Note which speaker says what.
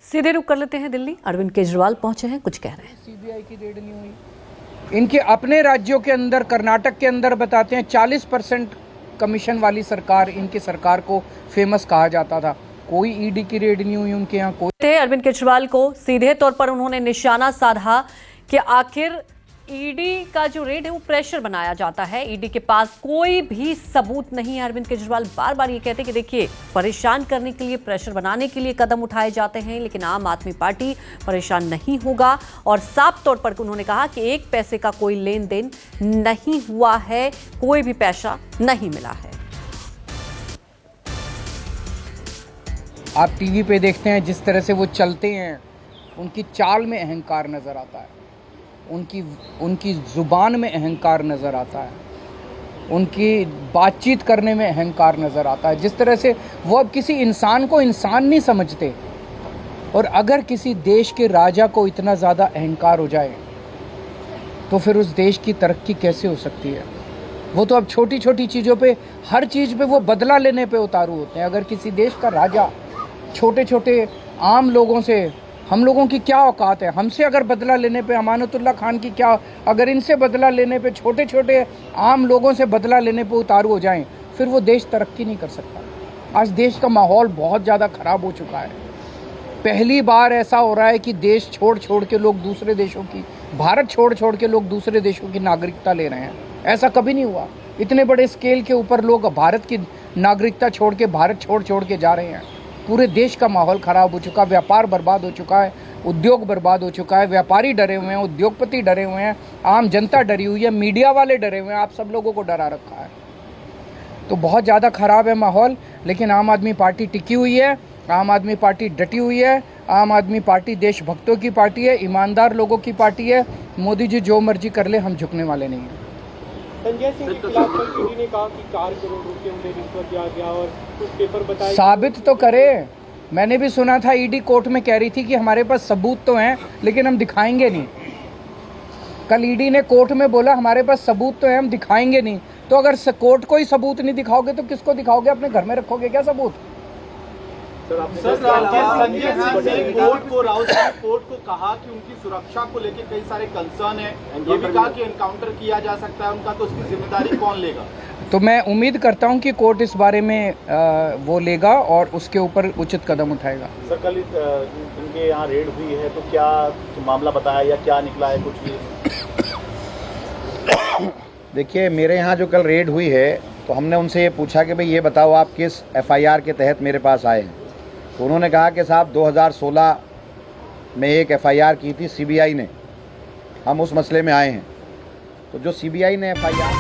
Speaker 1: सीधे रुक कर लेते हैं दिल्ली। अरविंद केजरीवाल पहुंचे हैं, कुछ कह रहे हैं।
Speaker 2: सीबीआई की रेड नहीं हुई। इनके अपने राज्यों के अंदर, कर्नाटक के अंदर बताते हैं 40% कमीशन वाली सरकार, इनकी सरकार को फेमस कहा जाता था। कोई ईडी की रेड नहीं हुई उनके यहाँ। कोई
Speaker 1: अरविंद केजरीवाल को सीधे तौर पर उन्होंने निशाना साधा कि आखिर ईडी का जो रेड है वो प्रेशर बनाया जाता है। ईडी के पास कोई भी सबूत नहीं है। अरविंद केजरीवाल बार बार ये कहते हैं कि देखिए, परेशान करने के लिए, प्रेशर बनाने के लिए कदम उठाए जाते हैं, लेकिन आम आदमी पार्टी परेशान नहीं होगा। और साफ तौर पर उन्होंने कहा कि एक पैसे का कोई लेन देन नहीं हुआ है, कोई भी पैसा नहीं मिला है।
Speaker 2: आप टीवी पे देखते हैं जिस तरह से वो चलते हैं, उनकी चाल में अहंकार नजर आता है, उनकी जुबान में अहंकार नज़र आता है, उनकी बातचीत करने में अहंकार नज़र आता है। जिस तरह से वो अब किसी इंसान को इंसान नहीं समझते। और अगर किसी देश के राजा को इतना ज़्यादा अहंकार हो जाए तो फिर उस देश की तरक्की कैसे हो सकती है। वो तो अब छोटी छोटी चीज़ों पे, हर चीज़ पे वो बदला लेने पे उतारू होते हैं। अगर किसी देश का राजा छोटे छोटे आम लोगों से, हम लोगों की क्या औकात है, हमसे अगर बदला लेने पे, अमानतुल्लाह खान की क्या, अगर इनसे बदला लेने पे, छोटे छोटे आम लोगों से बदला लेने पे उतारू हो जाएं, फिर वो देश तरक्की नहीं कर सकता। आज देश का माहौल बहुत ज़्यादा ख़राब हो चुका है। पहली बार ऐसा हो रहा है कि देश छोड़ छोड़ के लोग दूसरे देशों की, भारत छोड़ छोड़ के लोग दूसरे देशों की नागरिकता ले रहे हैं। ऐसा कभी नहीं हुआ। इतने बड़े स्केल के ऊपर लोग भारत की नागरिकता छोड़ के, भारत छोड़ के जा रहे हैं। पूरे देश का माहौल ख़राब हो चुका, व्यापार बर्बाद हो चुका है, उद्योग बर्बाद हो चुका है, व्यापारी डरे हुए हैं, उद्योगपति डरे हुए हैं, आम जनता डरी हुई है, मीडिया वाले डरे हुए हैं, आप सब लोगों को डरा रखा है। तो बहुत ज़्यादा ख़राब है माहौल। लेकिन आम आदमी पार्टी टिकी हुई है, आम आदमी पार्टी डटी हुई है। आम आदमी पार्टी देशभक्तों की पार्टी है, ईमानदार लोगों की पार्टी है। मोदी जी जो मर्जी कर ले, हम झुकने वाले नहीं हैं।
Speaker 3: संजय सिंह के खिलाफ ईडी ने कहा कि 4 करोड़ रुपए उन्हें रिश्वत दिया गया और कुछ पेपर बताए।
Speaker 2: साबित तो करे। मैंने भी सुना था ईडी कोर्ट में कह रही थी कि हमारे पास सबूत तो हैं लेकिन हम दिखाएंगे नहीं। कल ईडी ने कोर्ट में बोला हमारे पास सबूत तो हैं, हम दिखाएंगे नहीं। तो अगर कोर्ट को ही सबूत नहीं दिखाओगे तो किसको दिखाओगे? अपने घर में रखोगे क्या सबूत?
Speaker 4: कोर्ट को कहा कि उनकी सुरक्षा को लेकर कई सारे कंसर्न है, ये भी कहा कि एनकाउंटर किया जा सकता है उनका, तो उसकी जिम्मेदारी कौन लेगा?
Speaker 2: तो मैं उम्मीद करता हूं कि कोर्ट इस बारे में वो लेगा और उसके ऊपर उचित कदम उठाएगा।
Speaker 4: सर, कल इनके यहाँ रेड हुई है तो क्या मामला बताया या क्या निकला है कुछ?
Speaker 5: देखिए, मेरे यहाँ जो कल रेड हुई है तो हमने उनसे ये पूछा कि भाई ये बताओ आप किस एफआईआर के तहत मेरे पास आए हैं। तो उन्होंने कहा कि साहब 2016 में एक एफआईआर की थी सीबीआई ने, हम उस मसले में आए हैं। तो जो सीबीआई ने एफआईआर